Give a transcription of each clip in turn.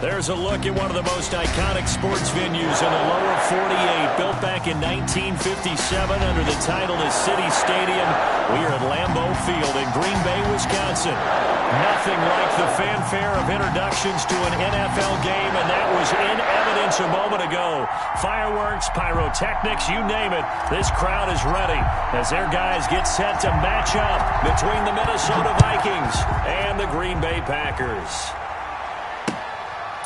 There's a look at one of the most iconic sports venues in the lower 48, built back in 1957 under the title of City Stadium. We are at Lambeau Field in Green Bay, Wisconsin. Nothing like the fanfare of introductions to an NFL game, and that was in evidence a moment ago. Fireworks, pyrotechnics, you name it. This crowd is ready as their guys get set to match up between the Minnesota Vikings and the Green Bay Packers.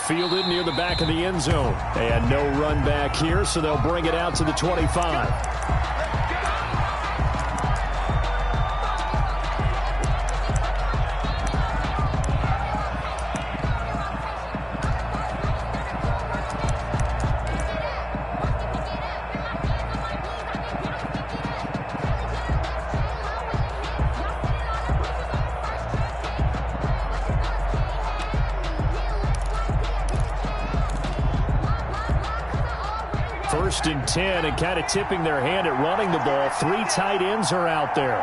Fielded near the back of the end zone. They had no run back here, so they'll bring it out to the 25. First and 10, and kind of tipping their hand at running the ball. Three tight ends are out there.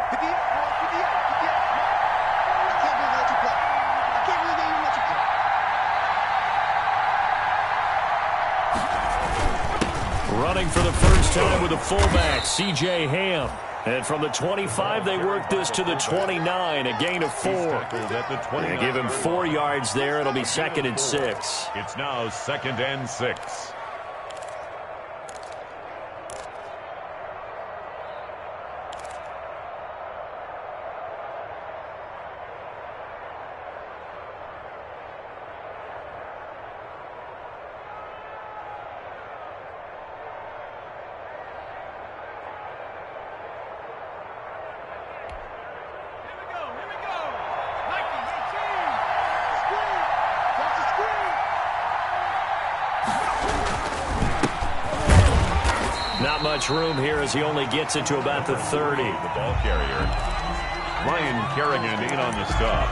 Running for the first time with a fullback, C.J. Ham. And from the 25, they work this to the 29, a gain of 4. They give him 4 yards there. It'll be 2nd and 6. It's now 2nd and 6. Not much room here as he only gets it to about the 30. The ball carrier. Ryan Kerrigan in on the stop.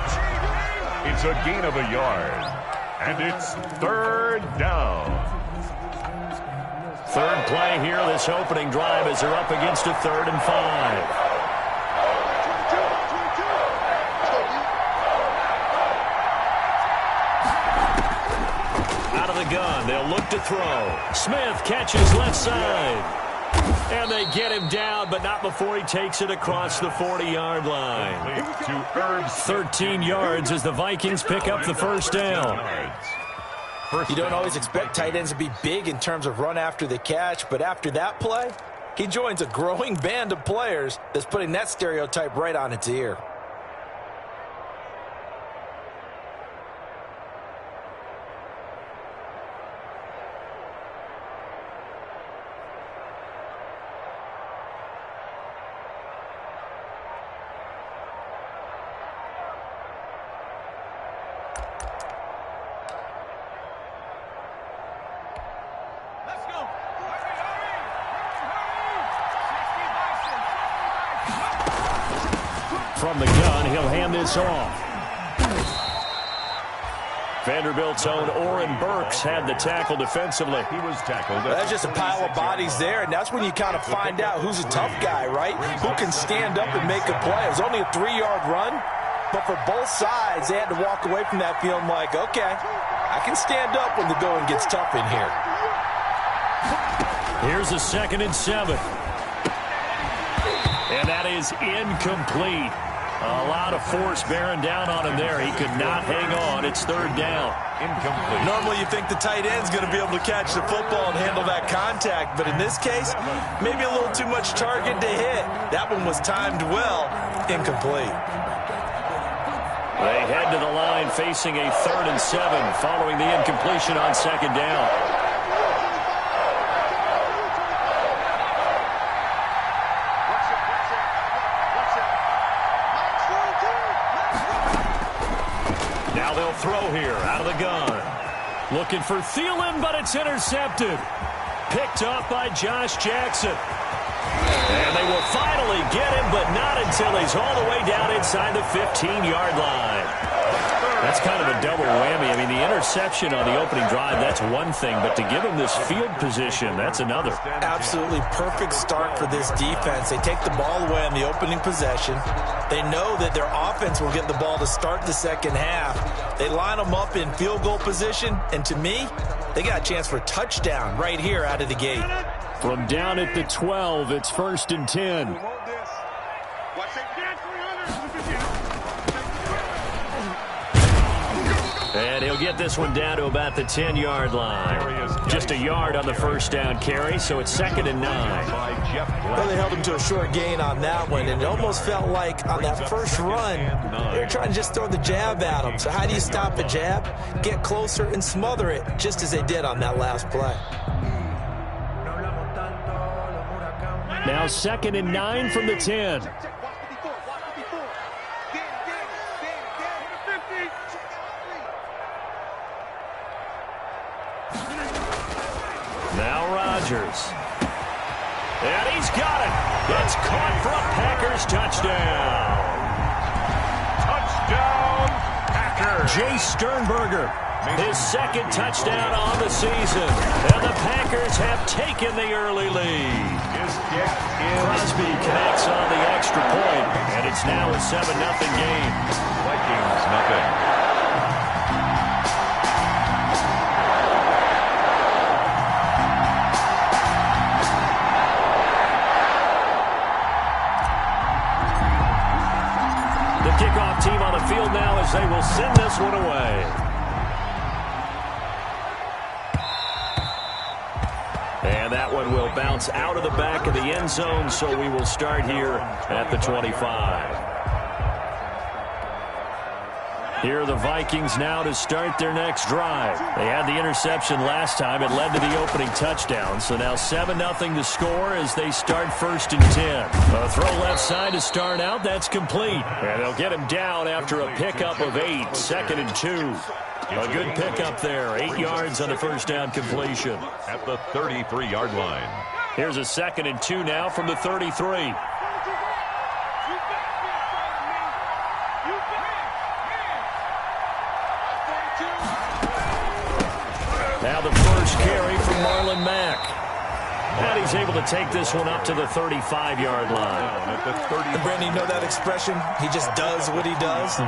It's a gain of a yard. And it's 3rd down. Third play here, this opening drive as they're up against a 3rd and 5. Out of the gun, they'll look to throw. Smith catches left side. And they get him down, but not before he takes it across the 40-yard line. 13 yards as the Vikings pick up the first down. You don't always expect tight ends to be big in terms of run after the catch, but after that play, he joins a growing band of players that's putting that stereotype right on its ear. From the gun, he'll hand this off. Vanderbilt's own Oren Burks had the tackle defensively. He was tackled. That's just a pile of bodies there, and that's when you kind of find out who's a tough guy, right? Who can stand up and make a play. It was only a 3-yard run, but for both sides, they had to walk away from that feeling like, okay, I can stand up when the going gets tough in here. Here's a 2nd and 7. And that is incomplete. A lot of force bearing down on him there. He could not hang on. It's 3rd down. Incomplete. Normally you think the tight end's going to be able to catch the football and handle that contact, but in this case, maybe a little too much target to hit. That one was timed well. Incomplete. They head to the line facing a 3rd and 7 following the incompletion on 2nd down. Throw here out of the gun. Looking for Thielen, but it's intercepted. Picked off by Josh Jackson. And they will finally get him, but not until he's all the way down inside the 15-yard line. That's kind of a double whammy. I mean, the interception on the opening drive, that's one thing, but to give him this field position, that's another. Absolutely perfect start for this defense. They take the ball away on the opening possession. They know that their offense will get the ball to start the second half. They line them up in field goal position, and to me, they got a chance for a touchdown right here out of the gate. From down at the 12, it's 1st and 10. And he'll get this one down to about the 10-yard line. Just a yard on the first down carry, so it's 2nd and 9. Well, they held him to a short gain on that one, and it almost felt like on that first run, they were trying to just throw the jab at him. So how do you stop a jab? Get closer and smother it, just as they did on that last play. Now 2nd and 9 from the 10. Now Rodgers. And he's got it. It's caught for a Packers touchdown. Touchdown, Packers. Jay Sternberger, his 2nd touchdown on the season. And the Packers have taken the early lead. Crosby connects on the extra point, and it's now a 7-0 game. Vikings nothing. Kickoff team on the field now as they will send this one away. And that one will bounce out of the back of the end zone, so we will start here at the 25. Here are the Vikings now to start their next drive. They had the interception last time. It led to the opening touchdown. So now 7-0 to score as they start 1st and 10. A throw left side to start out. That's complete. And they'll get him down after a pickup of 8. 2nd and 2. A good pickup there. 8 yards on the first down completion. At the 33-yard line. Here's a 2nd and 2 now from the 33. Now the first carry from Marlon Mack. And he's able to take this one up to the 35-yard line. And Brandon, you know that expression? He just does what he does.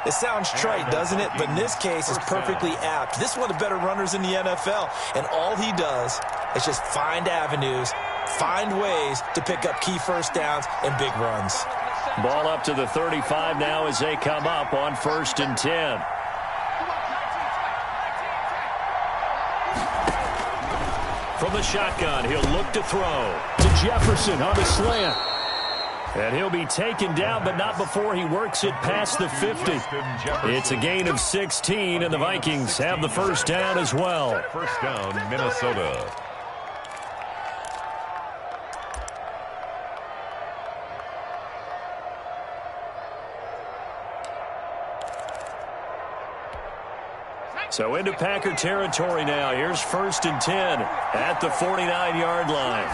It sounds trite, doesn't it? But in this case, it's perfectly apt. This is one of the better runners in the NFL. And all he does is just find avenues, find ways to pick up key first downs and big runs. Ball up to the 35 now as they come up on 1st and 10. From the shotgun, he'll look to throw to Jefferson on the slant. And he'll be taken down, but not before he works it past the 50. It's a gain of 16, and the Vikings have the first down as well. First down, Minnesota. So into Packer territory now. Here's 1st and 10 at the 49-yard line.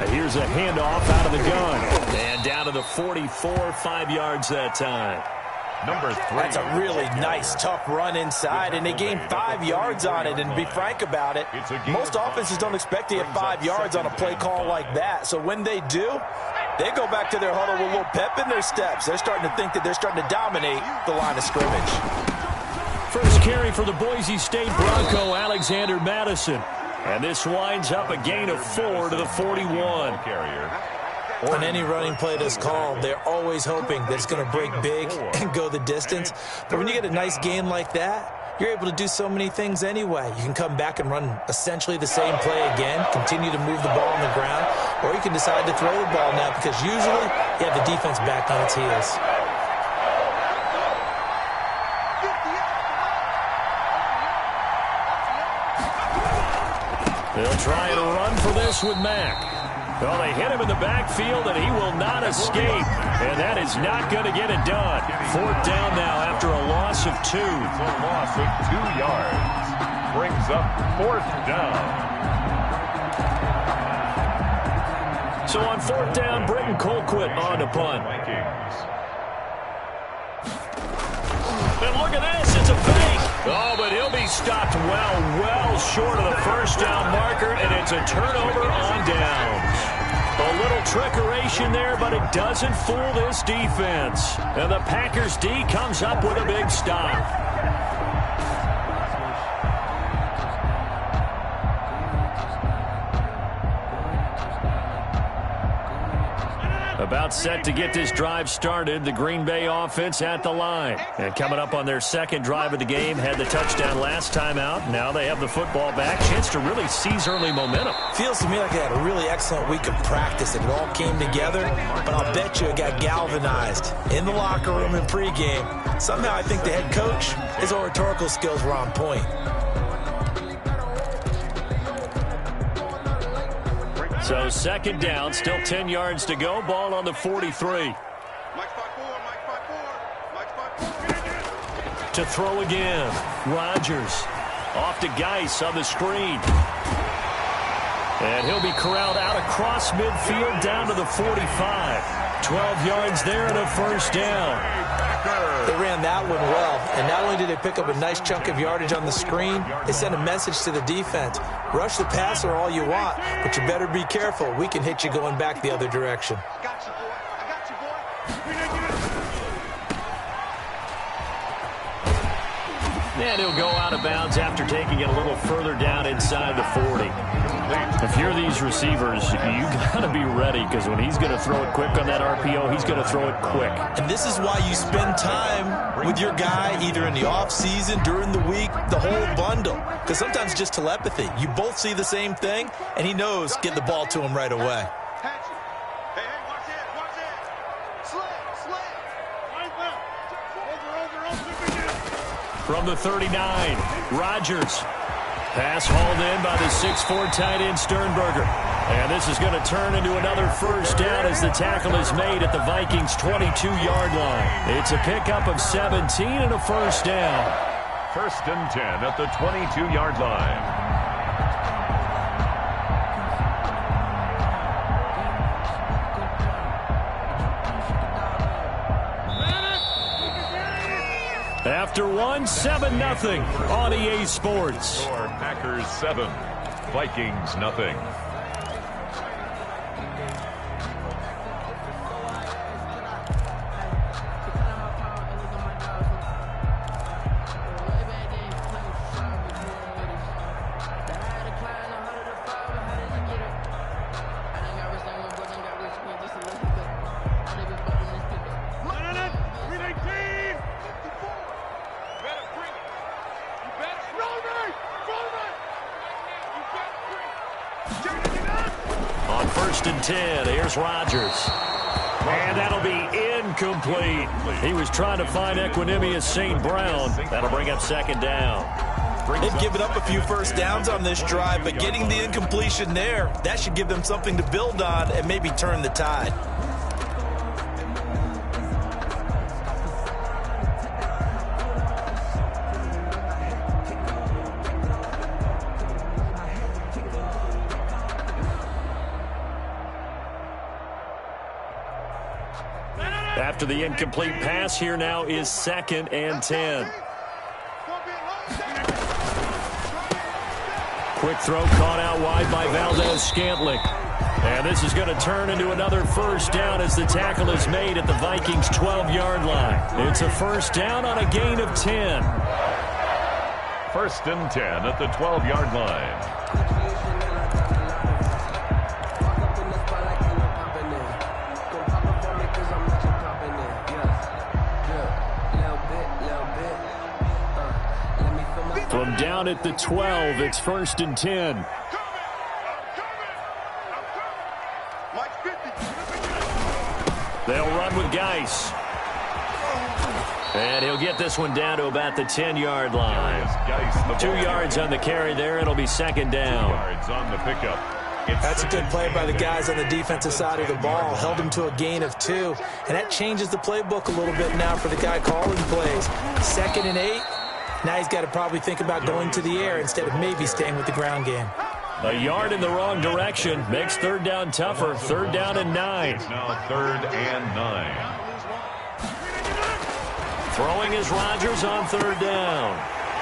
And here's a handoff out of the gun. And down to the 44, 5 yards that time. Number 3. That's a really nice, tough run inside, and they gained 5 yards on it. And to be frank about it, most offenses don't expect to get 5 yards on a play call like that. So when they do, they go back to their huddle with a little pep in their steps. They're starting to think that they're starting to dominate the line of scrimmage. First carry for the Boise State Bronco, Alexander Madison. And this winds up a gain of 4 to the 41. On any running play that's called, they're always hoping that it's going to break big and go the distance. But when you get a nice gain like that, you're able to do so many things anyway. You can come back and run essentially the same play again, continue to move the ball on the ground, or you can decide to throw the ball now because usually you have the defense back on its heels. They'll try and run for this with Mack. Well, they hit him in the backfield, and he will not escape. And that is not going to get it done. 4th down now after a loss of 2. It's a loss of 2 yards. Brings up 4th down. So on fourth down, Britton Colquitt on to punt. And look at this, it's a fake. Oh, but he'll be stopped well short of the first down marker, and it's a turnover on downs. A little trickeration there, but it doesn't fool this defense. And the Packers D comes up with a big stop. About set to get this drive started, the Green Bay offense at the line. And coming up on their second drive of the game, had the touchdown last time out. Now they have the football back. Chance to really seize early momentum. Feels to me like they had a really excellent week of practice, and it all came together. But I'll bet you it got galvanized in the locker room and pregame. Somehow I think the head coach, his oratorical skills were on point. So second down, still 10 yards to go. Ball on the 43. To throw again. Rodgers off to Geis on the screen. And he'll be corralled out across midfield down to the 45. 12 yards there and a first down. They ran that one well, and not only did they pick up a nice chunk of yardage on the screen, they sent a message to the defense. Rush the passer all you want, but you better be careful. We can hit you going back the other direction. And he'll go out of bounds after taking it a little further down inside the 40. If you're these receivers, you got to be ready, because when he's going to throw it quick on that RPO, he's going to throw it quick. And this is why you spend time with your guy either in the offseason, during the week, the whole bundle. Because sometimes it's just telepathy. You both see the same thing, and he knows get the ball to him right away. From the 39, Rodgers. Pass hauled in by the 6'4" tight end Sternberger. And this is going to turn into another first down as the tackle is made at the Vikings' 22-yard line. It's a pickup of 17 and a first down. First and 10 at the 22-yard line. After one, 7-0 on EA Sports. Score Packers 7, Vikings nothing. On first and 10, here's Rodgers. And that'll be incomplete. He was trying to find Equinemius St. Brown. That'll bring up second down. They've given up a few first downs on this drive, but getting the incompletion there, that should give them something to build on and maybe turn the tide. After the incomplete pass, here now is second and 10. Quick throw caught out wide by Valdez-Scantling. And this is going to turn into another first down as the tackle is made at the Vikings' 12-yard line. It's a first down on a gain of 10. First and 10 at the 12-yard line. From down at the 12, it's first and 10. They'll run with Geis. And he'll get this one down to about the 10-yard line. 2 yards on the carry there. It'll be second down. 2 yards on the pickup. That's a good play by the guys on the defensive side of the ball. Held him to a gain of 2. And that changes the playbook a little bit now for the guy calling plays. 2nd and 8. Now he's got to probably think about going to the air instead of maybe staying with the ground game. A yard in the wrong direction makes third down tougher. Third down and 9. It's now 3rd and 9. Throwing is Rodgers on third down.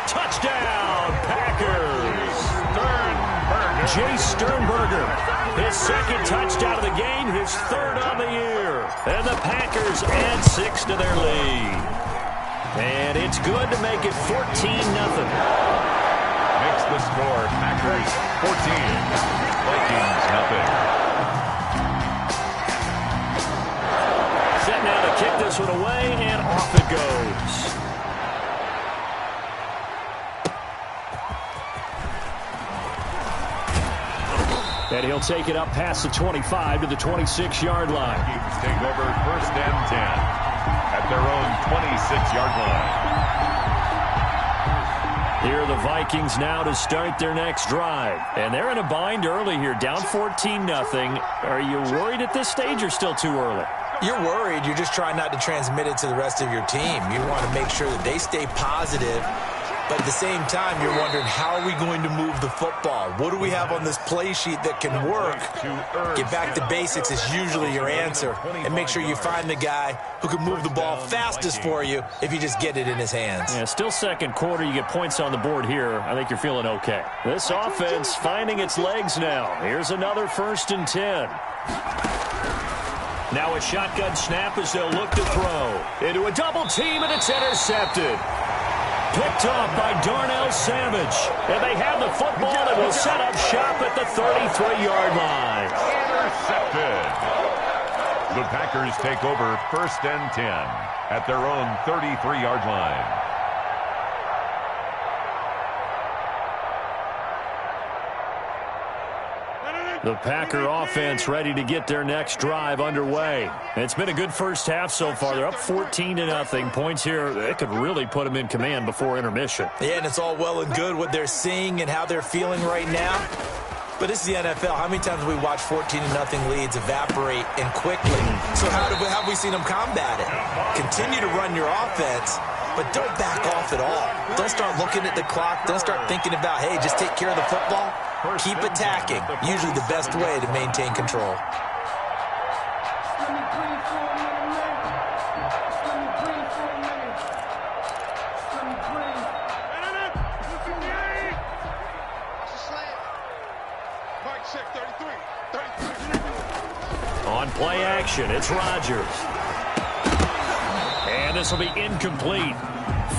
Touchdown, Packers. Jay Sternberger, his second touchdown of the game, his third on the year. And the Packers add 6 to their lead. And it's good to make it 14-0. Makes the score Packers 14, Vikings nothing. Set now to kick this one away, and off it goes. And he'll take it up past the 25 to the 26-yard line. Vikings take over 1st and 10 at their own 26-yard line. Here are the Vikings now to start their next drive. And they're in a bind early here, down 14-0. Are you worried at this stage or still too early? You're worried. You're just trying not to transmit it to the rest of your team. You want to make sure that they stay positive. But at the same time, you're wondering, how are we going to move the football? What do we have on this play sheet that can work? Get back to basics is usually your answer. And make sure you find the guy who can move the ball fastest for you if you just get it in his hands. Yeah, still second quarter. You get points on the board here. I think you're feeling okay. This offense finding its legs now. Here's another 1st and 10. Now a shotgun snap as they'll look to throw. Into a double team, and it's intercepted. Picked off by Darnell Savage. And they have the football and will set up shop at the 33-yard line. Intercepted. The Packers take over 1st and 10 at their own 33-yard line. The Packer offense ready to get their next drive underway. It's been a good first half so far. They're up 14-0. Points here, they could really put them in command before intermission. Yeah, and it's all well and good what they're seeing and how they're feeling right now. But this is the NFL. How many times have we watched 14-0 leads evaporate and quickly? So how have we seen them combat it? Continue to run your offense, but don't back off at all. Don't start looking at the clock. Don't start thinking about, hey, just take care of the football. Keep attacking. Usually the best way to maintain control. On play action, it's Rodgers. And this will be incomplete.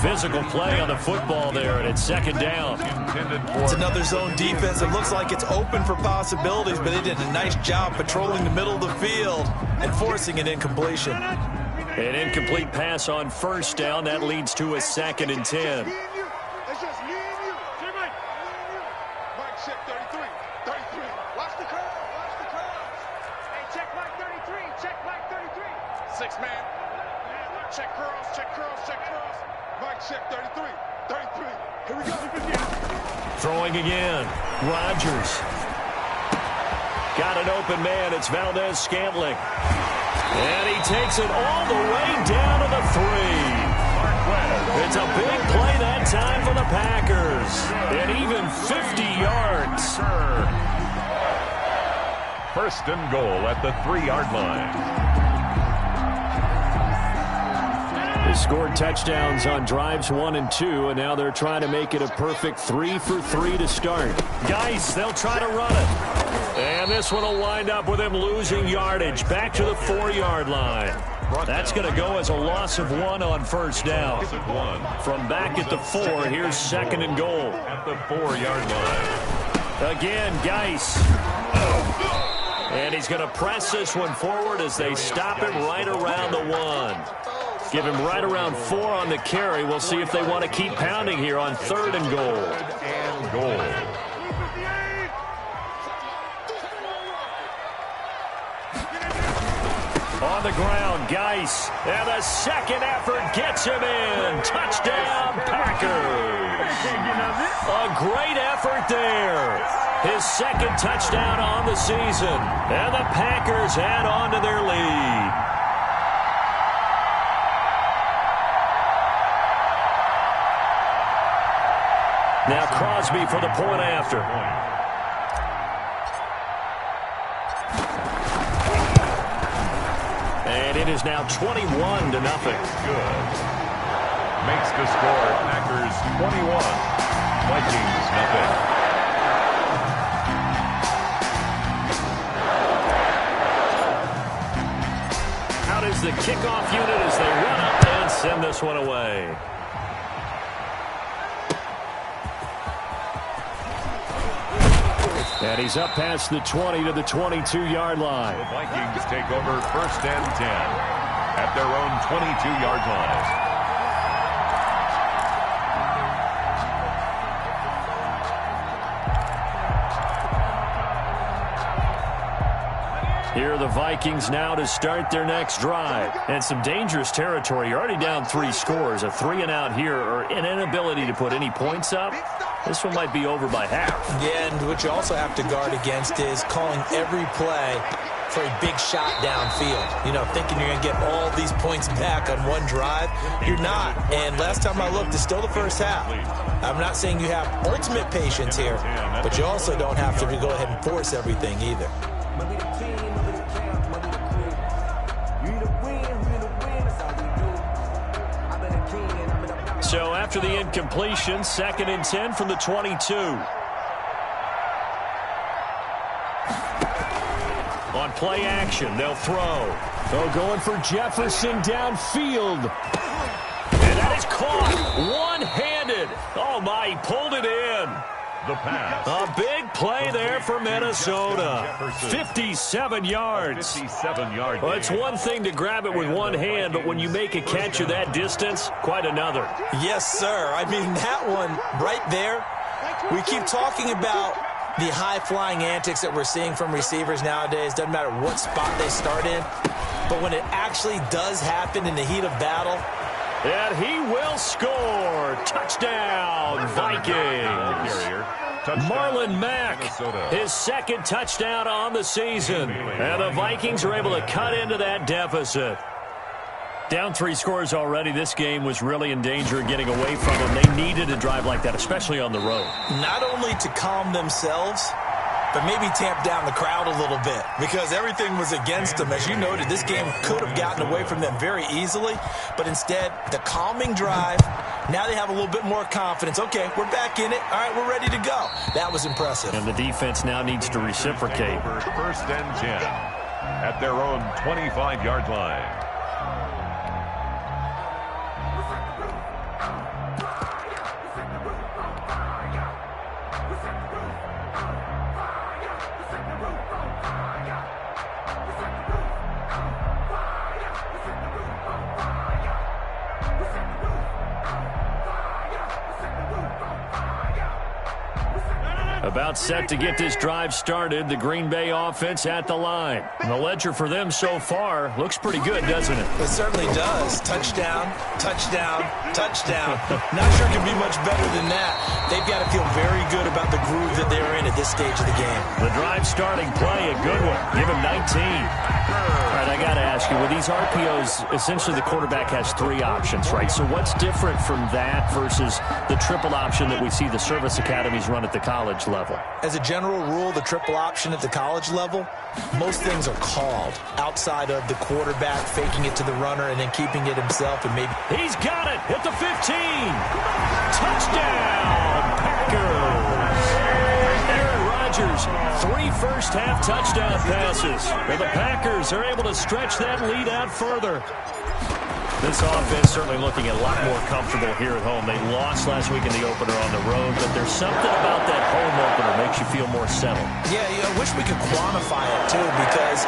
Physical play on the football there, and it's 2nd down. It's another zone defense. It looks like it's open for possibilities, but they did a nice job patrolling the middle of the field and forcing an incompletion. An incomplete pass on 1st down. That leads to a 2nd and 10. Throwing again. Rodgers. Got an open man. It's Valdez-Scantling. And he takes it all the way down to the 3. It's a big play that time for the Packers. And even 50 yards. 1st and goal at the 3-yard line. They scored touchdowns on drives 1 and 2, and now they're trying to make it a perfect 3 for 3 to start. Geis, they'll try to run it. And this one will wind up with him losing yardage back to the 4-yard line. That's going to go as a loss of 1 on 1st down. From back at the 4, here's 2nd and goal. At the 4-yard line. Again, Geis. And he's going to press this one forward as they stop him right around the 1. Give him right around 4 on the carry. We'll see if they want to keep pounding here on 3rd and goal. 3rd and goal. On the ground, Geis. And the second effort gets him in. Touchdown, Packers. A great effort there. His 2nd touchdown on the season. And the Packers add on to their lead. Now Crosby for the point after. It is now 21-0. Good. Makes the score Packers 21, Vikings nothing. Out is the kickoff unit as they run up and send this one away. And he's up past the 20 to the 22-yard line. The Vikings take over 1st and 10 at their own 22-yard line. Here are the Vikings now to start their next drive. And some dangerous territory. You're already down 3 scores. A 3-and-out here or an inability to put any points up. This one might be over by half. Yeah, and what you also have to guard against is calling every play for a big shot downfield. You know, thinking you're going to get all these points back on one drive. You're not. And last time I looked, it's still the first half. I'm not saying you have ultimate patience here, but you also don't have to go ahead and force everything either. So after the incompletion, 2nd and 10 from the 22. On play action, they'll throw. Oh, going for Jefferson downfield. And that is caught one-handed. Oh, my, he pulled it in. The pass. A big play there for Minnesota. 57 yards. 57-yard. Well, it's one thing to grab it with one hand, but when you make a catch of that distance, quite another. Yes, sir. I mean, that one right there, we keep talking about the high-flying antics that we're seeing from receivers nowadays. Doesn't matter what spot they start in. But when it actually does happen in the heat of battle, and he will score. Touchdown, Vikings. Marlon Mack, his 2nd touchdown on the season. And the Vikings are able to cut into that deficit. Down 3 scores already. This game was really in danger of getting away from them. They needed a drive like that, especially on the road. Not only to calm themselves, but maybe tamp down the crowd a little bit because everything was against them. As you noted, this game could have gotten away from them very easily, but instead, the calming drive, now they have a little bit more confidence. Okay, we're back in it. All right, we're ready to go. That was impressive. And the defense now needs to reciprocate. 1st and 10 at their own 25-yard line. About set to get this drive started. The Green Bay offense at the line. And the ledger for them so far looks pretty good, doesn't it? It certainly does. Touchdown, touchdown, touchdown. Not sure it can be much better than that. They've got to feel very good about the groove that they're in at this stage of the game. The drive starting play, a good one. Give him 19. All right, I got to ask you, with these RPOs, essentially the quarterback has 3 options, right? So what's different from that versus the triple option that we see the service academies run at the college level? As a general rule, the triple option at the college level, most things are called outside of the quarterback faking it to the runner and then keeping it himself and maybe. He's got it at the 15. Touchdown, Packers. Aaron Rodgers, 3 first-half touchdown passes. And the Packers are able to stretch that lead out further. This offense certainly looking a lot more comfortable here at home. They lost last week in the opener on the road, but there's something about that home opener that makes you feel more settled. Yeah, I wish we could quantify it, too, because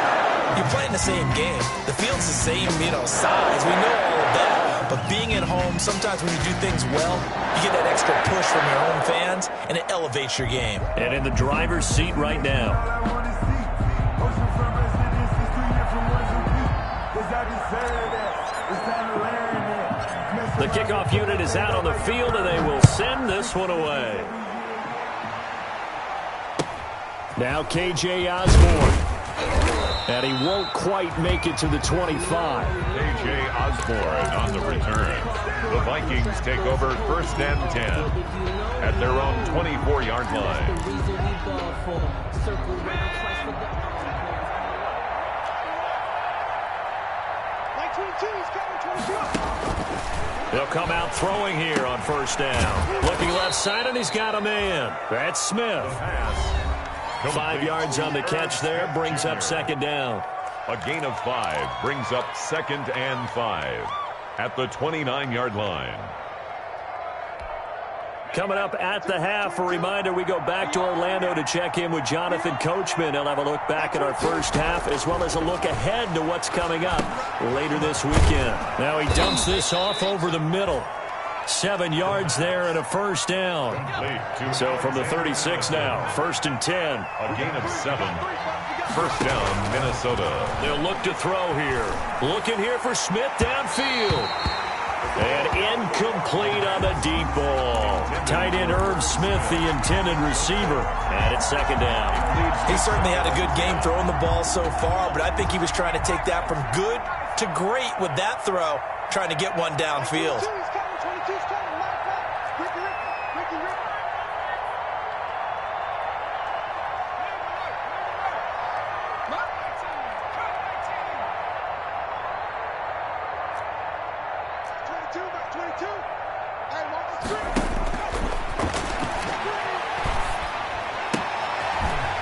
you're playing the same game. The field's the same, size. We know all of that. But being at home, sometimes when you do things well, you get that extra push from your home fans, and it elevates your game. And in the driver's seat right now. The kickoff unit is out on the field, and they will send this one away. Now K.J. Osborne. And he won't quite make it to the 25. K.J. Osborne on the return. The Vikings take over 1st and 10 at their own 24-yard line. They'll come out throwing here on first down. Looking left side, and he's got a man. That's Smith. 5 yards on the catch there, brings up second down. A gain of 5 brings up 2nd and 5 at the 29-yard line. Coming up at the half, a reminder, we go back to Orlando to check in with Jonathan Coachman. He'll have a look back at our first half as well as a look ahead to what's coming up later this weekend. Now he dumps this off over the middle. 7 yards there and a first down. So from the 36 now, 1st and 10. A gain of 7. First down, Minnesota. They'll look to throw here. Looking here for Smith downfield. And incomplete on the deep ball. Tight end Irv Smith, the intended receiver. And it's second down. He certainly had a good game throwing the ball so far, but I think he was trying to take that from good to great with that throw, trying to get one downfield.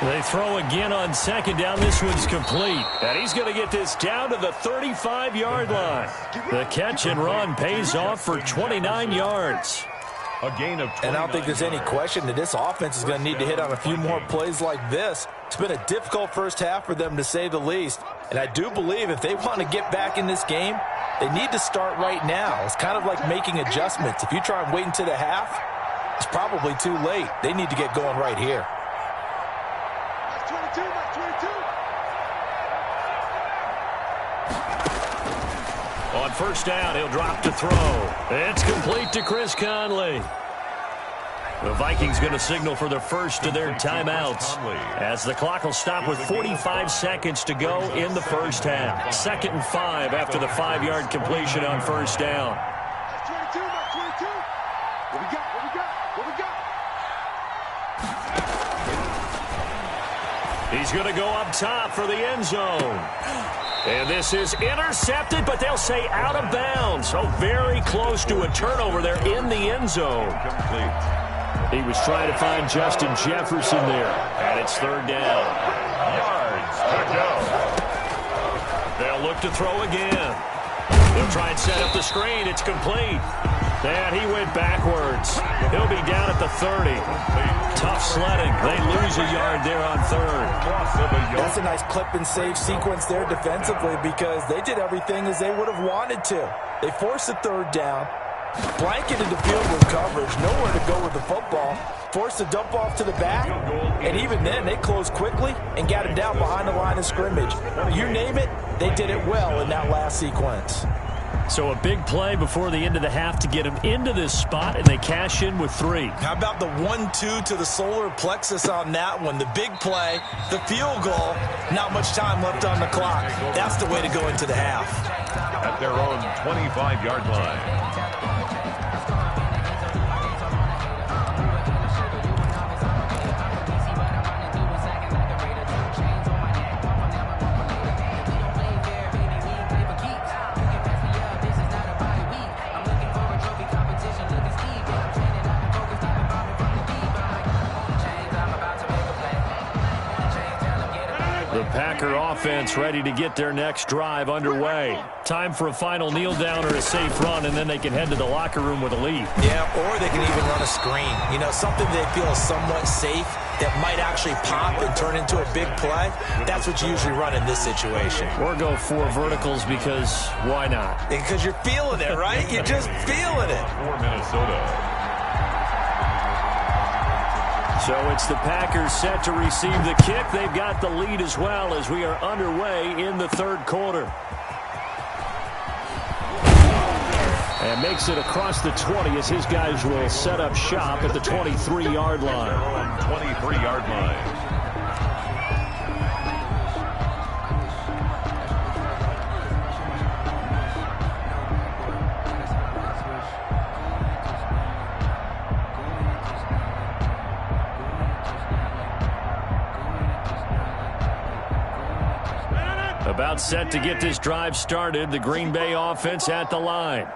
They throw again on second down. This one's complete. And he's going to get this down to the 35-yard line. The catch and run pays off for 29 yards. A gain of 29. And I don't think there's any question that this offense is going to need to hit on a few more plays like this. It's been a difficult first half for them, to say the least. And I do believe if they want to get back in this game, they need to start right now. It's kind of like making adjustments. If you try and wait until the half, it's probably too late. They need to get going right here. On first down, he'll drop to throw. It's complete to Chris Conley. The Vikings going to signal for the first of their timeouts as the clock will stop with 45 seconds to go in the first half. 2nd and 5 after the 5-yard completion on first down. He's going to go up top for the end zone. And this is intercepted, but they'll say out of bounds. So very close to a turnover there in the end zone. He was trying to find Justin Jefferson there. And it's third down. Yards to go. They'll look to throw again. They'll try and set up the screen. It's complete. And he went backwards. He'll be down at the 30. Tough sledding. They lose a yard there on third. That's a nice clip and save sequence there defensively because they did everything as they would have wanted to. They forced the third down, blanketed the field with coverage, nowhere to go with the football, forced a dump off to the back, and even then they closed quickly and got him down behind the line of scrimmage. You name it, they did it well in that last sequence. So a big play before the end of the half to get him into this spot, and they cash in with 3. How about the 1-2 to the solar plexus on that one? The big play, the field goal, not much time left on the clock. That's the way to go into the half. At their own 25-yard line. Packer offense ready to get their next drive underway. Time for a final kneel down or a safe run, and then they can head to the locker room with a lead. Yeah, or they can even run a screen. You know, something they feel is somewhat safe that might actually pop and turn into a big play. That's what you usually run in this situation. Or go 4 verticals because why not? Because you're feeling it, right? You're just feeling it. For Minnesota. So it's the Packers set to receive the kick. They've got the lead as well as we are underway in the third quarter. And makes it across the 20 as his guys will set up shop at the 23-yard line. 23-yard line. About set to get this drive started. The Green Bay offense at the line.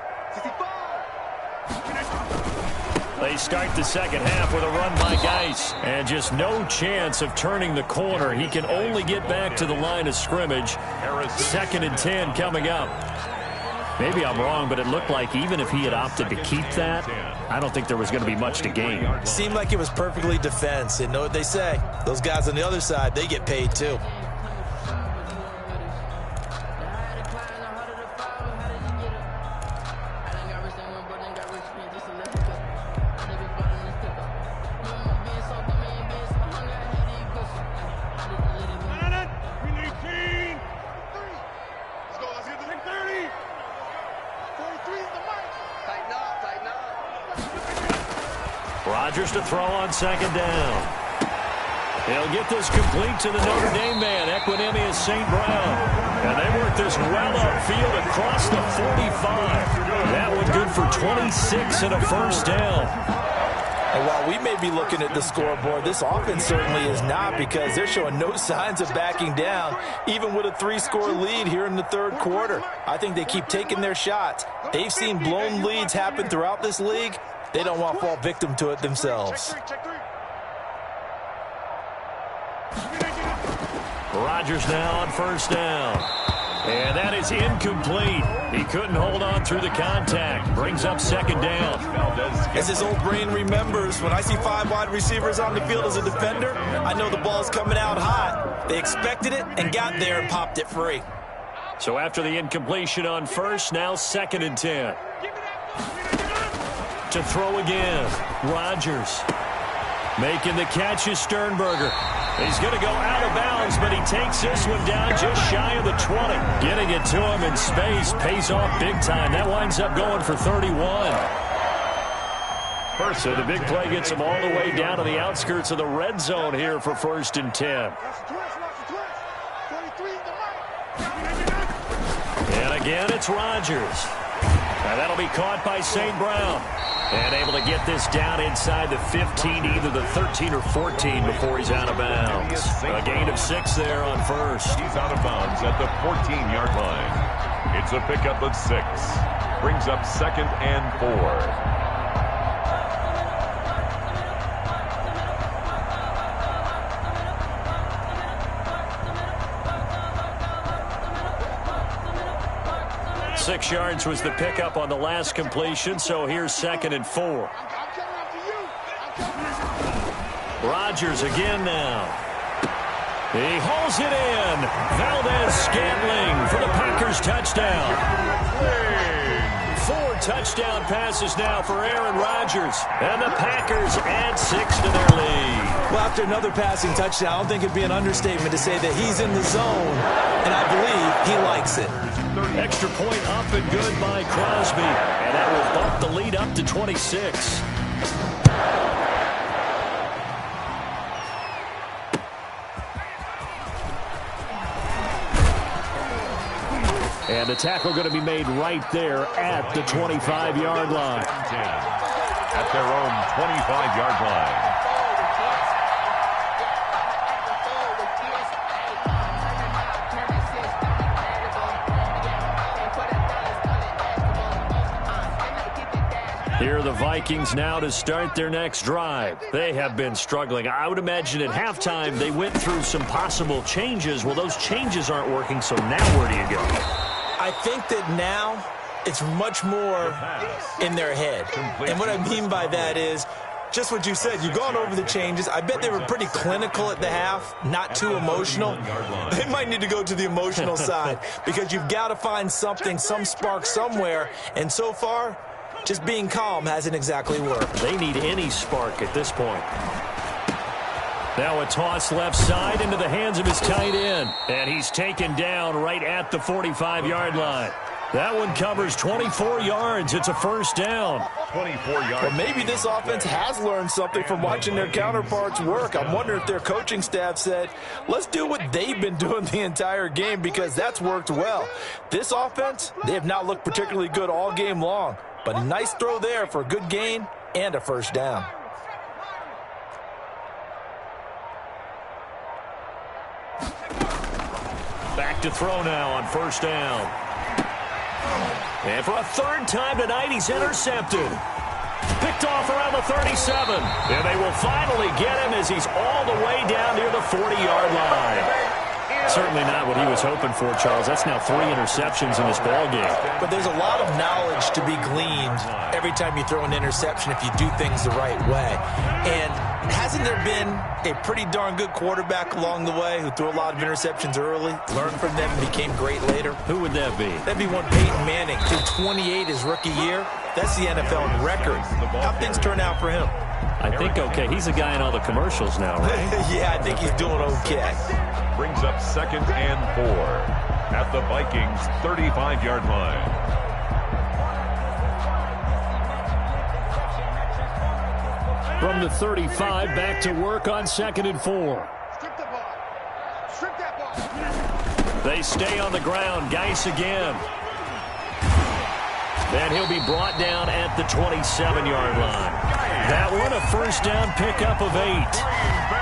They start the second half with a run by Geis. And just no chance of turning the corner. He can only get back to the line of scrimmage. 2nd and 10 coming up. Maybe I'm wrong, but it looked like even if he had opted to keep that, I don't think there was going to be much to gain. Seemed like it was perfectly defense. And know what they say? Those guys on the other side, they get paid too. Rodgers to throw on 2nd down. He'll get this complete to the Notre Dame man, Equinemius St. Brown. And they work this well upfield across the 45. That one good for 26 and a first down. And while we may be looking at the scoreboard, this offense certainly is not, because they're showing no signs of backing down, even with a 3-score lead here in the 3rd quarter. I think they keep taking their shots. They've seen blown leads happen throughout this league. They don't want to fall victim to it themselves. Rodgers now on 1st down. And that is incomplete. He couldn't hold on through the contact. Brings up 2nd down. As his old brain remembers, when I see 5 wide receivers on the field as a defender, I know the ball's coming out hot. They expected it and got there and popped it free. So after the incompletion on 1st, now 2nd and 10. To throw again, Rodgers. Making the catch is Sternberger. He's going to go out of bounds, but he takes this one down just shy of the 20. Getting it to him in space pays off big time. That winds up going for 31. So the big play gets him all the way down to the outskirts of the red zone here for 1st and 10. And again, it's Rodgers. And that'll be caught by St. Brown. And able to get this down inside the 15, either the 13 or 14 before he's out of bounds. A gain of 6 there on 1st. He's out of bounds at the 14-yard line. It's a pickup of 6. Brings up 2nd and 4. Six yards was the pickup on the last completion, so here's 2nd and 4. Rodgers again now. He hauls it in. Valdez-Scantling for the Packers touchdown. 4 touchdown passes now for Aaron Rodgers. And the Packers add 6 to their lead. Well, after another passing touchdown, I don't think it'd be an understatement to say that he's in the zone, and I believe he likes it. Extra point up and good by Crosby. And that will bump the lead up to 26. And the tackle going to be made right there at the 25-yard line. At their own 25-yard line. Here are the Vikings now to start their next drive. They have been struggling. I would imagine at halftime they went through some possible changes. Well, those changes aren't working, so now where do you go? I think that now it's much more in their head. And what I mean by that is just what you said. You've gone over the changes. I bet they were pretty clinical at the half, not too emotional. They might need to go to the emotional side because you've got to find something, some spark somewhere. And so far, just being calm hasn't exactly worked. They need any spark at this point. Now a toss left side into the hands of his tight end. And he's taken down right at the 45-yard line. That one covers 24 yards. It's a first down. 24 yards. Well, maybe this offense has learned something from watching their counterparts work. I'm wondering if their coaching staff said, let's do what they've been doing the entire game because that's worked well. This offense, they have not looked particularly good all game long. But a nice throw there for a good gain and a first down. Back back to throw now on first down. And for a third time tonight, he's intercepted. Picked off around the 37. And they will finally get him as he's all the way down near the 40-yard line. Certainly not what he was hoping for, Charles. That's now 3 interceptions in this ballgame. But there's a lot of knowledge to be gleaned every time you throw an interception if you do things the right way. And hasn't there been a pretty darn good quarterback along the way who threw a lot of interceptions early, learned from them, and became great later? Who would that be? That'd be one Peyton Manning, threw 28 his rookie year. That's the NFL record. How things turn out for him? I think okay. He's a guy in all the commercials now, right? Yeah, I think he's doing okay. Brings up 2nd and 4 at the Vikings' 35-yard line. From the 35, back to work on 2nd and 4. Strip the ball. Strip that ball. They stay on the ground. Geis again. And he'll be brought down at the 27-yard line. That one, a first down pickup of 8.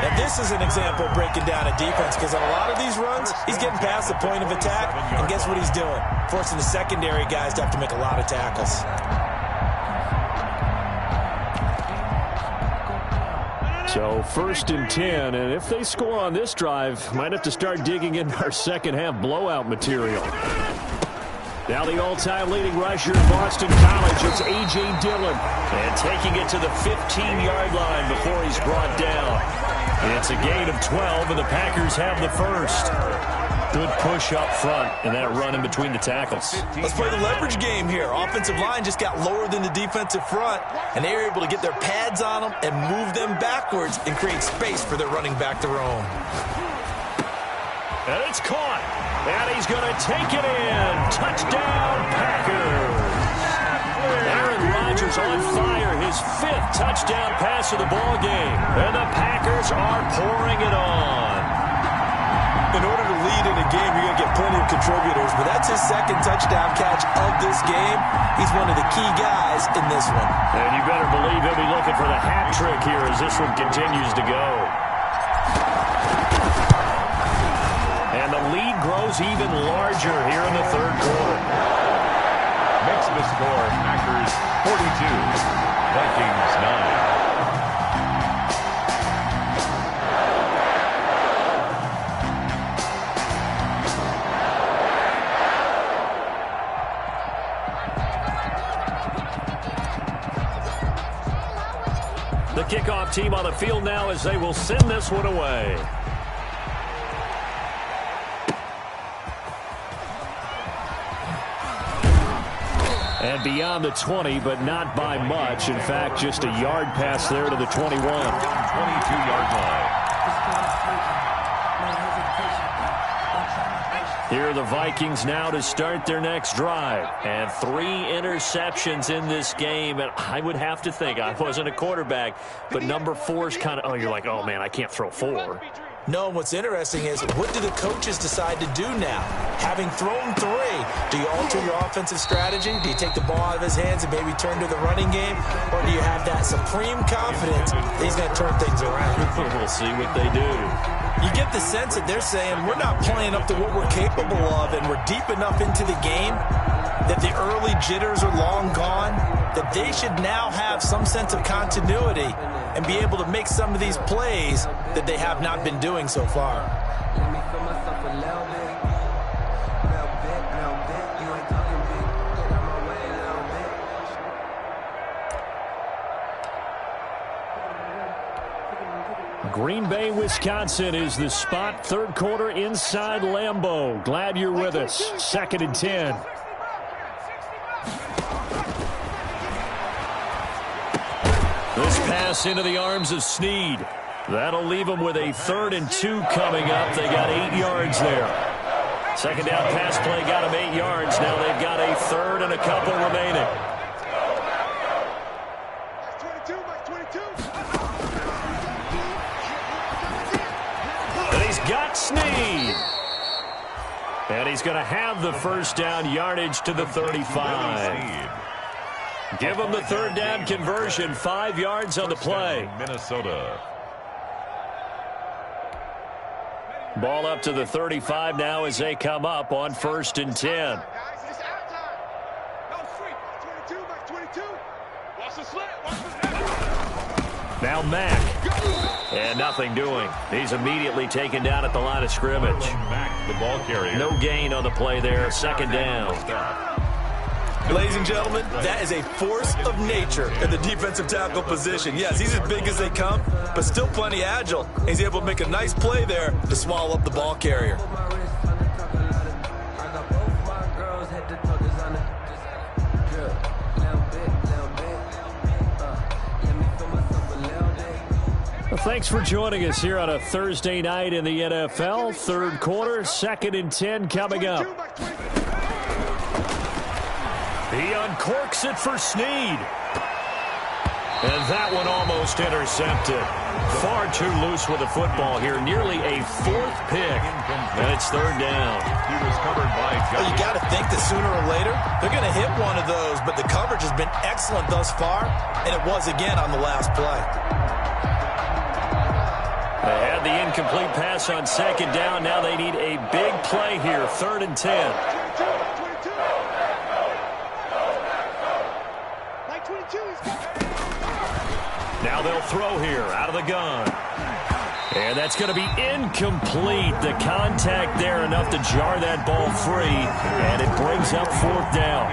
And this is an example of breaking down a defense, because on a lot of these runs, he's getting past the point of attack, and guess what he's doing? Forcing the secondary guys to have to make a lot of tackles. So 1st and 10, and if they score on this drive, might have to start digging into our second-half blowout material. Now the all-time leading rusher at Boston College, it's A.J. Dillon. And taking it to the 15-yard line before he's brought down. It's a gain of 12, and the Packers have the first. Good push up front, and that run in between the tackles. Let's play the leverage game here. Offensive line just got lower than the defensive front, and they were able to get their pads on them and move them backwards and create space for their running back to roam. And it's caught. And he's going to take it in. Touchdown, Packers. Aaron Rodgers on fire. His 5th touchdown pass of the ballgame. And the Packers are pouring it on. In order to lead in a game, you're going to get plenty of contributors, but that's his 2nd touchdown catch of this game. He's one of the key guys in this one. And you better believe he'll be looking for the hat trick here as this one continues to go. And the lead grows even larger here in the 3rd quarter. Makes the score Packers 42, Vikings 9. The kickoff team on the field now as they will send this one away. And beyond the 20, but not by much. In fact, just a yard pass there to the 21. 22-yard line. Here are the Vikings now to start their next drive. And 3 interceptions in this game. And I would have to think, I wasn't a quarterback, but number 4 is kind of, you're like, oh, man, I can't throw 4. No, what's interesting is, what do the coaches decide to do now? Having thrown 3, do you alter your offensive strategy? Do you take the ball out of his hands and maybe turn to the running game? Or do you have that supreme confidence that he's going to turn things around? We'll see what they do. You get the sense that they're saying, we're not playing up to what we're capable of, and we're deep enough into the game that the early jitters are long gone, that they should now have some sense of continuity and be able to make some of these plays that they have not been doing so far. Let me feel myself a little bit. You ain't talking big. Get out my way a little bit. Green Bay, Wisconsin is the spot. 3rd quarter inside Lambeau. Glad you're with us. 2nd and 10. This pass into the arms of Snead. That'll leave them with a 3rd and 2 coming up. They got 8 yards there. 2nd down pass play got them 8 yards. Now they've got a 3rd and a couple remaining. And he's got Snead. And he's going to have the first down, yardage to the 35. Give him the 3rd down conversion, 5 yards on the play. Minnesota. Ball up to the 35 now as they come up on 1st and 10. Now Mack. And nothing doing. He's immediately taken down at the line of scrimmage. Mack, the ball carrier. No gain on the play there. 2nd down. Ladies and gentlemen, that is a force of nature in the defensive tackle position. Yes, he's as big as they come, but still plenty agile. He's able to make a nice play there to swallow up the ball carrier. Well, thanks for joining us here on a Thursday night in the NFL. 3rd quarter, 2nd and 10 coming up. He uncorks it for Snead. And that one almost intercepted. Far too loose with the football here. Nearly a 4th pick. And it's 3rd down. He was covered by Well, you got to think that sooner or later, they're going to hit one of those. But the coverage has been excellent thus far. And it was again on the last play. They had the incomplete pass on 2nd down. Now they need a big play here. 3rd and 10. Now they'll throw here out of the gun. And that's going to be incomplete. The contact there enough to jar that ball free. And it brings up 4th down.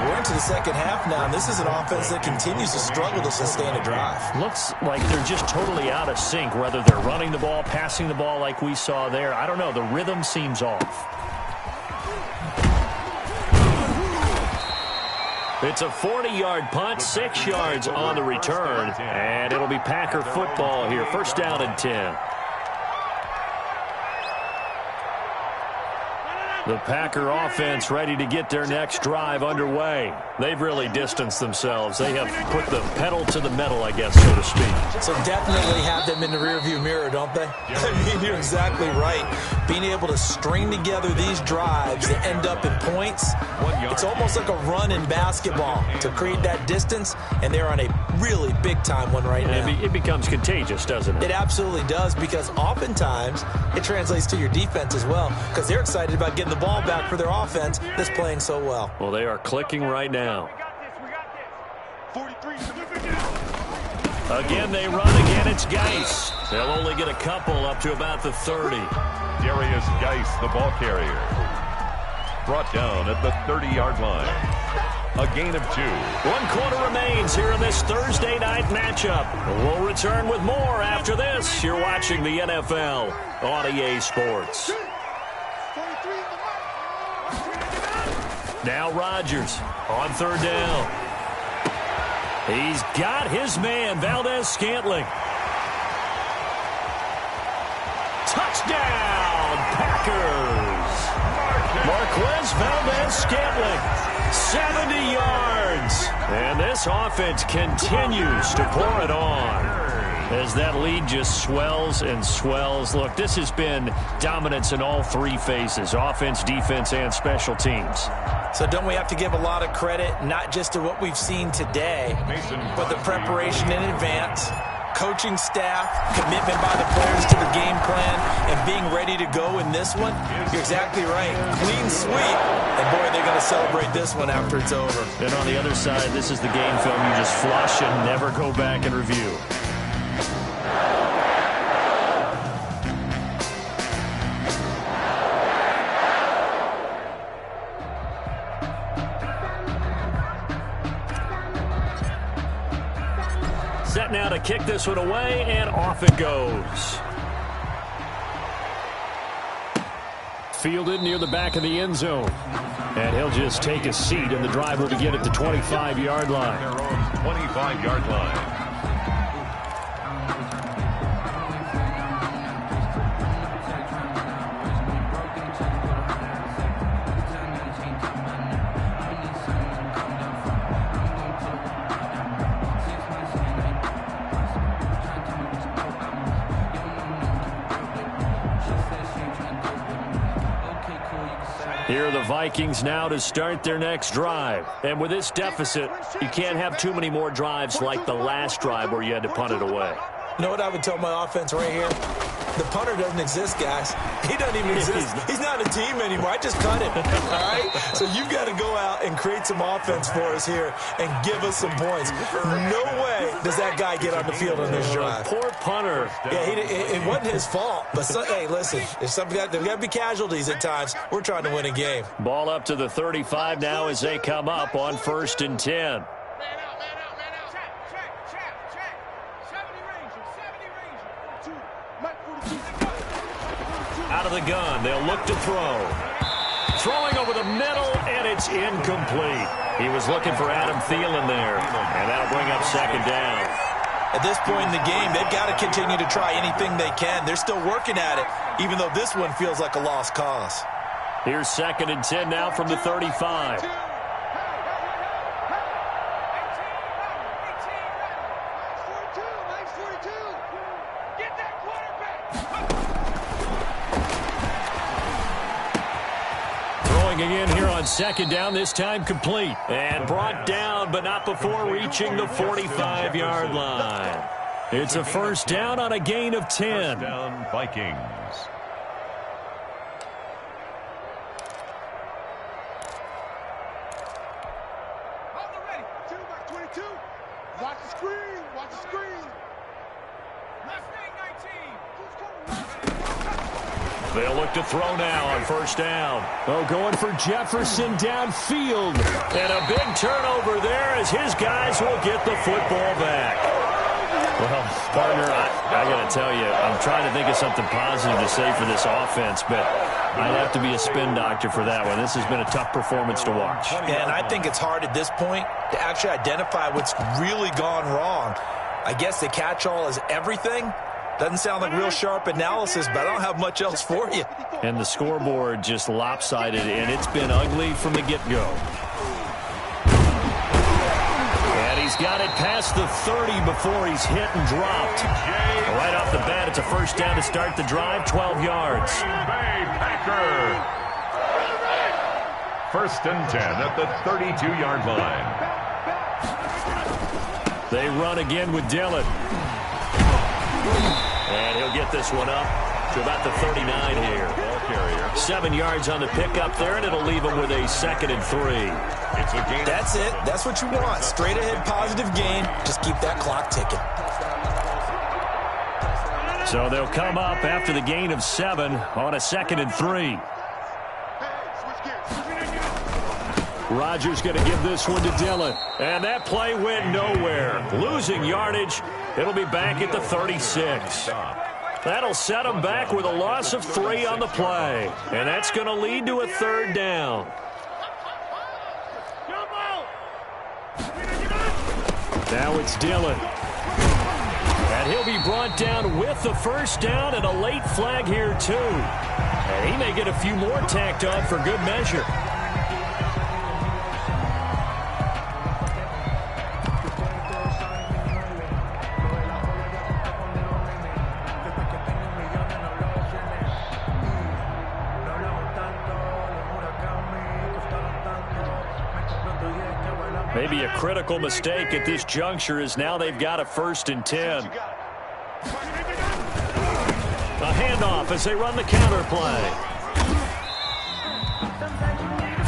We're into the 2nd half now, and this is an offense that continues to struggle to sustain a drive. Looks like they're just totally out of sync, whether they're running the ball, passing the ball like we saw there. I don't know. The rhythm seems off. It's a 40-yard punt, 6 yards on the return, and it'll be Packer football here. 1st down and 10. The Packer offense ready to get their next drive underway. They've really distanced themselves. They have put the pedal to the metal, I guess, so to speak. So definitely have them in the rearview mirror, don't they? I mean, you're exactly right. Being able to string together these drives that end up in points, it's almost like a run in basketball to create that distance, and they're on a really big-time one right now. It becomes contagious, doesn't it? It absolutely does, because oftentimes it translates to your defense as well, because they're excited about getting the ball back for their offense that's playing so well. Well, they are clicking right now. Again, they run. Again, it's Geis. They'll only get a couple up to about the 30. Darius Geis, the ball carrier. Brought down at the 30-yard line. A gain of 2. 1 quarter remains here in this Thursday night matchup. We'll return with more after this. You're watching the NFL on EA Sports. Now Rodgers on 3rd down. He's got his man, Valdez-Scantling. Touchdown, Packers. Marquez Valdez-Scantling, 70 yards. And this offense continues to pour it on as that lead just swells and swells. Look, this has been dominance in all 3 phases, offense, defense, and special teams. So don't we have to give a lot of credit, not just to what we've seen today, but the preparation in advance, coaching staff, commitment by the players to the game plan, and being ready to go in this one? You're exactly right. Clean sweep. And boy, they're going to celebrate this one after it's over. And on the other side, this is the game film you just flush and never go back and review. Set now to kick this one away, and off it goes. Fielded near the back of the end zone. And he'll just take a seat, and the drive will begin at the 25-yard line. Their own 25-yard line. Here are the Vikings now to start their next drive. And with this deficit, you can't have too many more drives like the last drive where you had to punt it away. You know what I would tell my offense right here? the punter doesn't exist, guys. He doesn't even exist. He's not a team anymore. I just cut him, all right? So you've got to go out and create some offense for us here and give us some points. No way does that guy get on the field on this drive. Poor punter. Yeah, it wasn't his fault. But, hey, listen, there's got to be casualties at times. We're trying to win a game. Ball up to the 35 now as they come up on 1st and 10. Out of the gun, they'll look to throw. Throwing over the middle, and it's incomplete. He was looking for Adam Thielen there, and that'll bring up 2nd down. At this point in the game, they've got to continue to try anything they can. They're still working at it, even though this one feels like a lost cause. Here's 2nd and 10 now from the 35. Again here on 2nd down, this time complete. And brought down, but not before reaching the 45-yard line. It's a 1st down on a gain of 10. 1st down, Vikings. Watch the screen. Watch the screen. They'll look to throw now on 1st down. Oh, going for Jefferson downfield. And a big turnover there as his guys will get the football back. Well, partner, I got to tell you, I'm trying to think of something positive to say for this offense, but I'd have to be a spin doctor for that one. This has been a tough performance to watch. And I think it's hard at this point to actually identify what's really gone wrong. I guess the catch-all is everything. Doesn't sound like real sharp analysis, but I don't have much else for you. And the scoreboard just lopsided, and it's been ugly from the get-go. And he's got it past the 30 before he's hit and dropped. Right off the bat, it's a 1st down to start the drive, 12 yards. Packer. 1st and 10 at the 32-yard line. They run again with Dillon. And he'll get this one up to about the 39 here. Ball carrier. 7 yards on the pickup there, and it'll leave him with a 2nd and 3. It's a gain. That's it. That's what you want. Straight ahead positive gain. Just keep that clock ticking. So they'll come up after the gain of 7 on a 2nd and 3. Rodgers going to give this one to Dillon. And that play went nowhere. Losing yardage. It'll be back at the 36. That'll set them back with a loss of 3 on the play. And that's going to lead to a 3rd down. Now it's Dillon. And he'll be brought down with the 1st down and a late flag here too. And he may get a few more tacked on for good measure. Maybe a critical mistake at this juncture is now they've got a 1st and 10. A handoff as they run the counter play.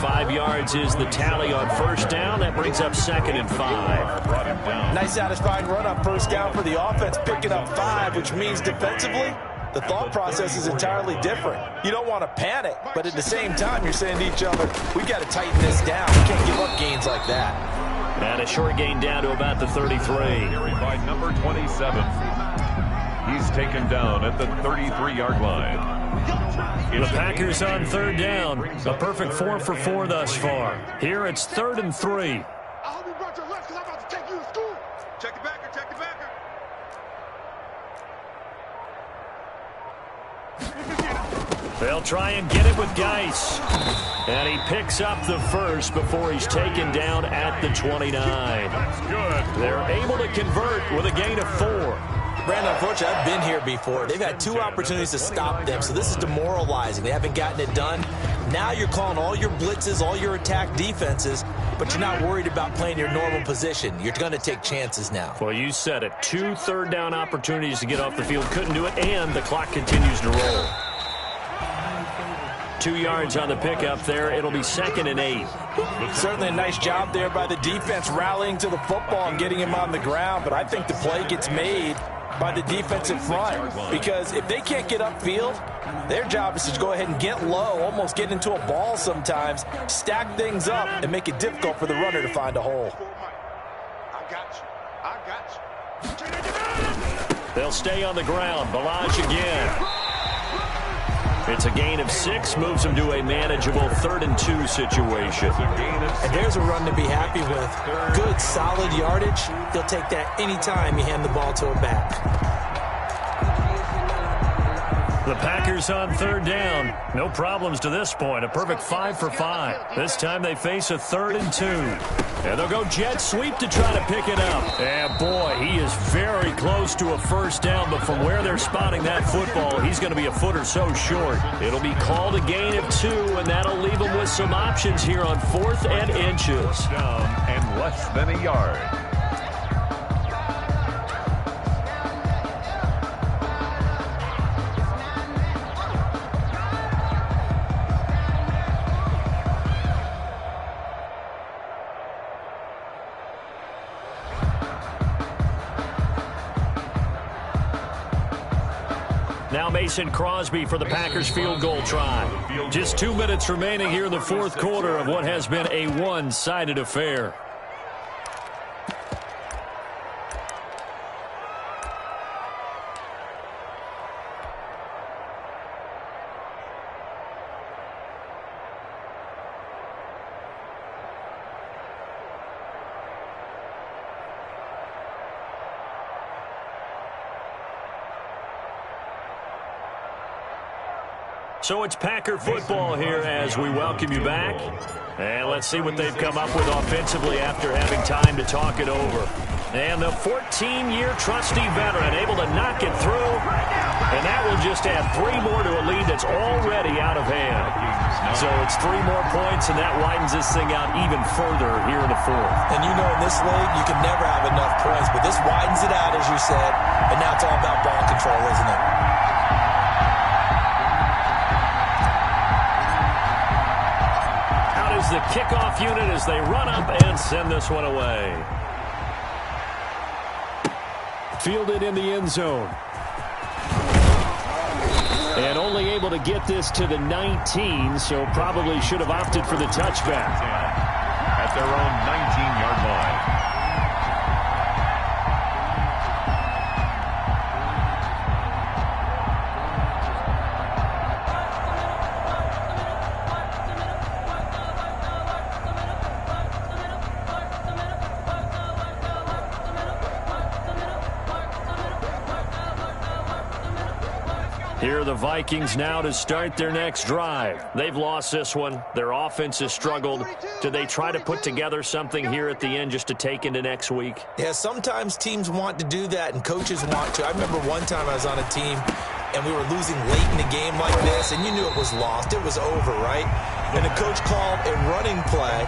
5 yards is the tally on 1st down. That brings up 2nd and 5. Nice satisfying run on 1st down for the offense, picking up 5, which means defensively, the thought process is entirely different. You don't want to panic, but at the same time, you're saying to each other, we've got to tighten this down. We can't give up gains like that. And a short gain down to about the 33. Carried by number 27. He's taken down at the 33-yard line. The Packers on 3rd down. A perfect 4 for 4 thus far. Here it's 3rd and 3. I hope you brought your lunch because I'm about to take you to school. Check the backer, check the backer. They'll try and get it with Geis. And he picks up the 1st before he's taken down at the 29. That's good. They're able to convert with a gain of 4. Brandon, unfortunately, I've been here before. They've had 2 opportunities to stop them, so this is demoralizing. They haven't gotten it done. Now you're calling all your blitzes, all your attack defenses, but you're not worried about playing your normal position. You're going to take chances now. Well, you said it. 2 third-down opportunities to get off the field. Couldn't do it, and the clock continues to roll. 2 yards on the pickup there. It'll be 2nd and 8. Certainly a nice job there by the defense rallying to the football and getting him on the ground, but I think the play gets made by the defensive front, because if they can't get upfield, their job is to go ahead and get low, almost get into a ball sometimes, stack things up, and make it difficult for the runner to find a hole. I got you. They'll stay on the ground. Balaj again. It's a gain of 6, moves them to a manageable 3rd and 2 situation. And there's a run to be happy with. Good, solid yardage. He'll take that anytime you hand the ball to a back. The Packers on 3rd down. No problems to this point. A perfect 5 for 5. This time they face a 3rd and 2. And they'll go jet sweep to try to pick it up. And boy, he is very close to a first down, but from where they're spotting that football, he's going to be a foot or so short. It'll be called a gain of 2, and that'll leave him with some options here on 4th and inches. Down and less than a yard. Now Mason Crosby for the Packers field goal try. Just 2 minutes remaining here in the 4th quarter of what has been a one-sided affair. So it's Packer football here as we welcome you back. And let's see what they've come up with offensively after having time to talk it over. And the 14-year trusty veteran able to knock it through. And that will just add 3 more to a lead that's already out of hand. So it's 3 more points, and that widens this thing out even further here in the 4th. And you know, in this league, you can never have enough points, but this widens it out, as you said. And now it's all about ball control, isn't it? The kickoff unit as they run up and send this one away. Fielded in the end zone. And only able to get this to the 19, so probably should have opted for the touchback. At their own 19-yard line. Here are the Vikings now to start their next drive. They've lost this one. Their offense has struggled. Do they try to put together something here at the end just to take into next week? Yeah, sometimes teams want to do that and coaches want to. I remember one time I was on a team and we were losing late in the game like this, and you knew it was lost. It was over, right? And the coach called a running play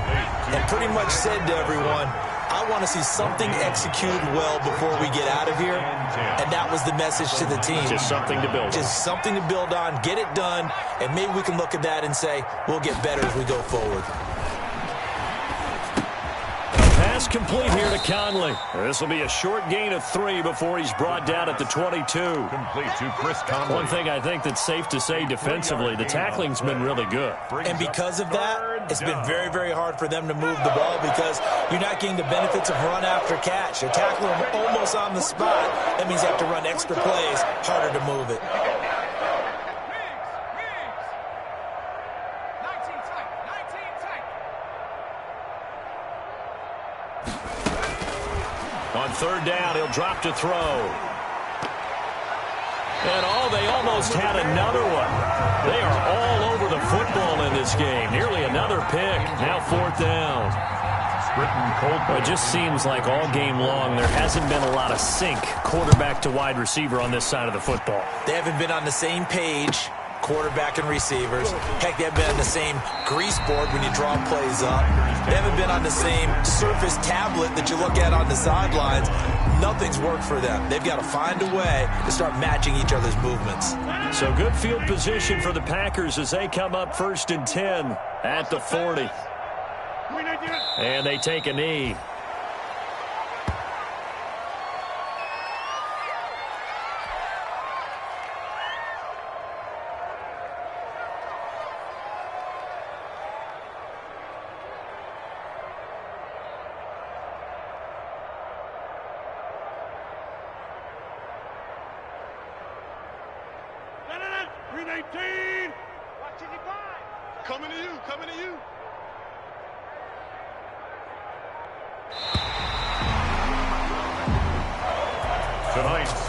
and pretty much said to everyone, I want to see something executed well before we get out of here. And that was the message to the team. Just something to build on. Just something to build on, get it done, and maybe we can look at that and say, we'll get better as we go forward. Pass complete here to Conley. This will be a short gain of 3 before he's brought down at the 22. Complete to Chris Conley. One thing I think that's safe to say defensively, the tackling's been really good. And because of that, it's been very, very hard for them to move the ball because you're not getting the benefits of run after catch. You're tackling them almost on the spot. That means you have to run extra plays, harder to move it. On 3rd down, he'll drop to throw. And they almost had another one. They are all over the football in this game. Nearly another pick. Now 4th down. It just seems like all game long there hasn't been a lot of sync quarterback to wide receiver on this side of the football. They haven't been on the same page quarterback and receivers. Heck, they haven't been on the same grease board when you draw plays up. They haven't been on the same Surface tablet that you look at on the sidelines. Nothing's worked for them. They've got to find a way to start matching each other's movements. So good field position for the Packers as they come up 1st and 10 at the 40. And they take a knee. Coming to you, coming to you. Tonight's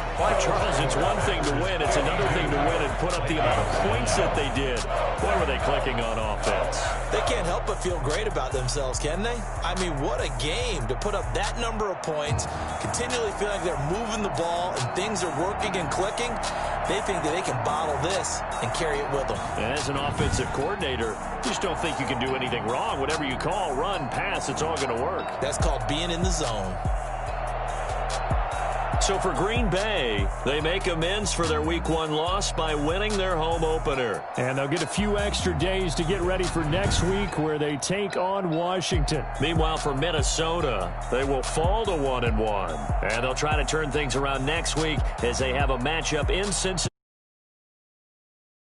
Charles, it's one thing to win. It's another thing to win and put up the amount of points that they did. Boy, were they clicking on offense. They can't help but feel great about themselves, can they? I mean, what a game to put up that number of points, continually feel like they're moving the ball and things are working and clicking. They think that they can bottle this and carry it with them. And as an offensive coordinator, you just don't think you can do anything wrong. Whatever you call, run, pass, it's all going to work. That's called being in the zone. So for Green Bay, they make amends for their Week 1 loss by winning their home opener. And they'll get a few extra days to get ready for next week where they take on Washington. Meanwhile, for Minnesota, they will fall to 1-1. And they'll try to turn things around next week as they have a matchup in Cincinnati.